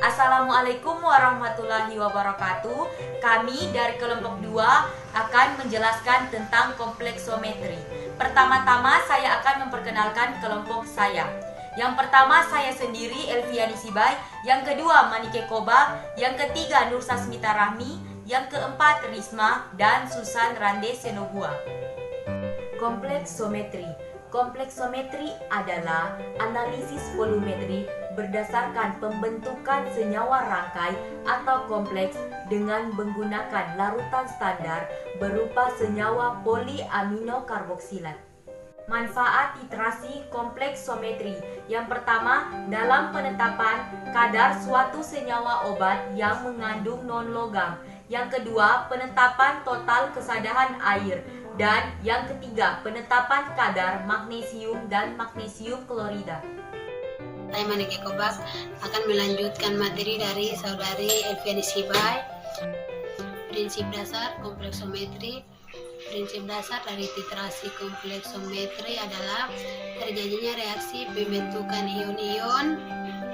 Assalamualaikum warahmatullahi wabarakatuh. Kami dari kelompok 2 akan menjelaskan tentang kompleksometri. Pertama-tama saya akan memperkenalkan kelompok saya. Yang pertama saya sendiri Elviani Sibai, yang kedua Manike Koba, yang ketiga Nur Sasmita Rahmi, yang keempat Risma dan Susan Rande Senobua. Kompleksometri. Kompleksometri adalah analisis volumetri berdasarkan pembentukan senyawa rangkai atau kompleks dengan menggunakan larutan standar berupa senyawa poliaminokarboksilat. Manfaat titrasi kompleksometri. Yang pertama, dalam penetapan kadar suatu senyawa obat yang mengandung non-logam. Yang kedua, penetapan total kesadaran air. Dan yang ketiga, penetapan kadar magnesium dan magnesium klorida. Saya Manike Kobak akan melanjutkan materi dari saudari Elviani Sibai. Prinsip dasar kompleksometri. Prinsip dasar dari titrasi kompleksometri adalah terjadinya reaksi pembentukan ion-ion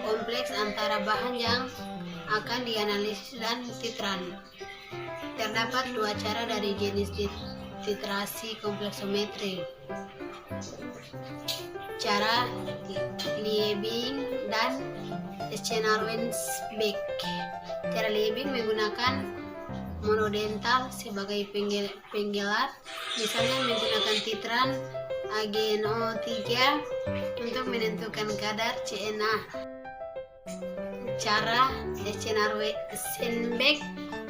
kompleks antara bahan yang akan dianalisis dan titran. Terdapat dua cara dari jenis titrasi kompleksometri. Cara Liebig dan Schnarenberg. Cara Liebig menggunakan monodental sebagai penggelar, misalnya menggunakan titran AgNO3 untuk menentukan kadar CNA. Cara Schnarenberg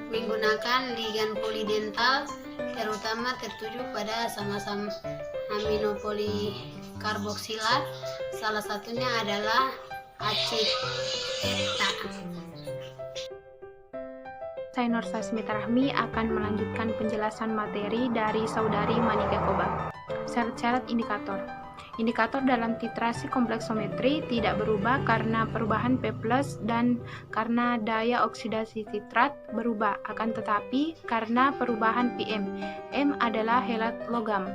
menggunakan ligan polidental, terutama tertuju pada sama-sama aminopolikarboksilat, salah satunya adalah acetata. Saya Nur Sasmita Rahmi akan melanjutkan penjelasan materi dari saudari Manike Koba. Syarat-syarat indikator. Indikator dalam titrasi kompleksometri tidak berubah karena perubahan P+ dan karena daya oksidasi titrat berubah, akan tetapi karena perubahan PM. M adalah helat logam.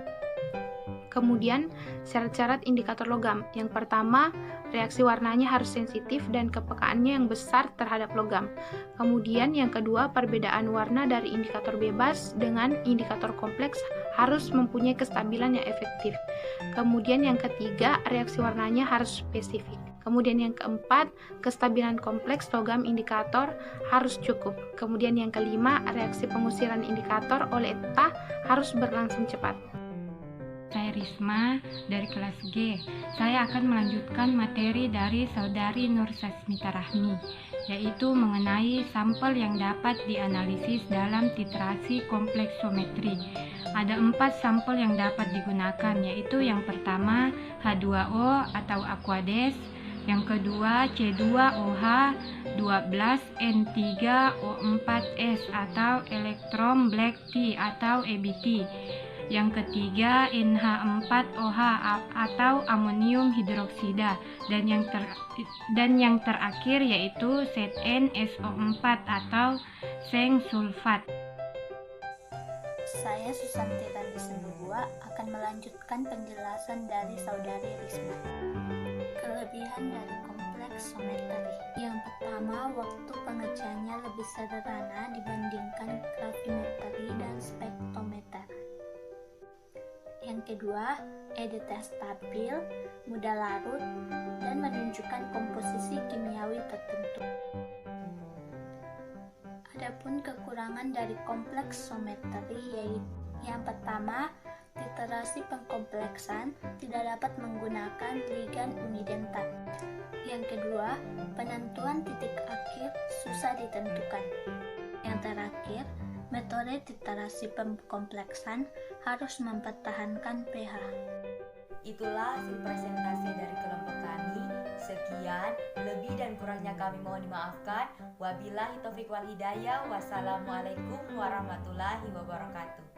Kemudian, syarat-syarat indikator logam. Yang pertama, reaksi warnanya harus sensitif dan kepekaannya yang besar terhadap logam. Kemudian, yang kedua, perbedaan warna dari indikator bebas dengan indikator kompleks harus mempunyai kestabilan yang efektif. Kemudian, yang ketiga, reaksi warnanya harus spesifik. Kemudian yang keempat, kestabilan kompleks logam indikator harus cukup. Kemudian yang kelima, reaksi pengusiran indikator oleh ETA harus berlangsung cepat. Saya Risma dari kelas G. Saya akan melanjutkan materi dari saudari Nur Sasmita Rahmi, yaitu mengenai sampel yang dapat dianalisis dalam titrasi kompleksometri. Ada 4 sampel yang dapat digunakan, yaitu yang pertama H2O atau Aquades, yang kedua C2OH 12N3O4S atau Electrum Black Tea atau EBT. Yang ketiga NH4OH atau amonium hidroksida, dan yang terakhir yaitu ZnSO4 atau seng sulfat. Saya Susanti Rande Senobua akan melanjutkan penjelasan dari saudari Risma. Kelebihan dari kompleksometri. Yang pertama, waktu pengerjaannya lebih sederhana dibandingkan gravimetri dan spektrometer. Yang kedua, EDT stabil, mudah larut, dan menunjukkan komposisi kimiawi tertentu. Adapun kekurangan dari kompleksometri yaitu yang pertama, titrasi pengkompleksan tidak dapat menggunakan ligan unidentat. Yang kedua, penentuan titik akhir susah ditentukan. Yang terakhir, metode titrasi pengkompleksan harus mempertahankan pH. Itulah hasil presentasi dari kelompok kami. Sekian, lebih dan kurangnya kami mohon dimaafkan. Wabillahi taufiq wal hidayah. Wassalamualaikum warahmatullahi wabarakatuh.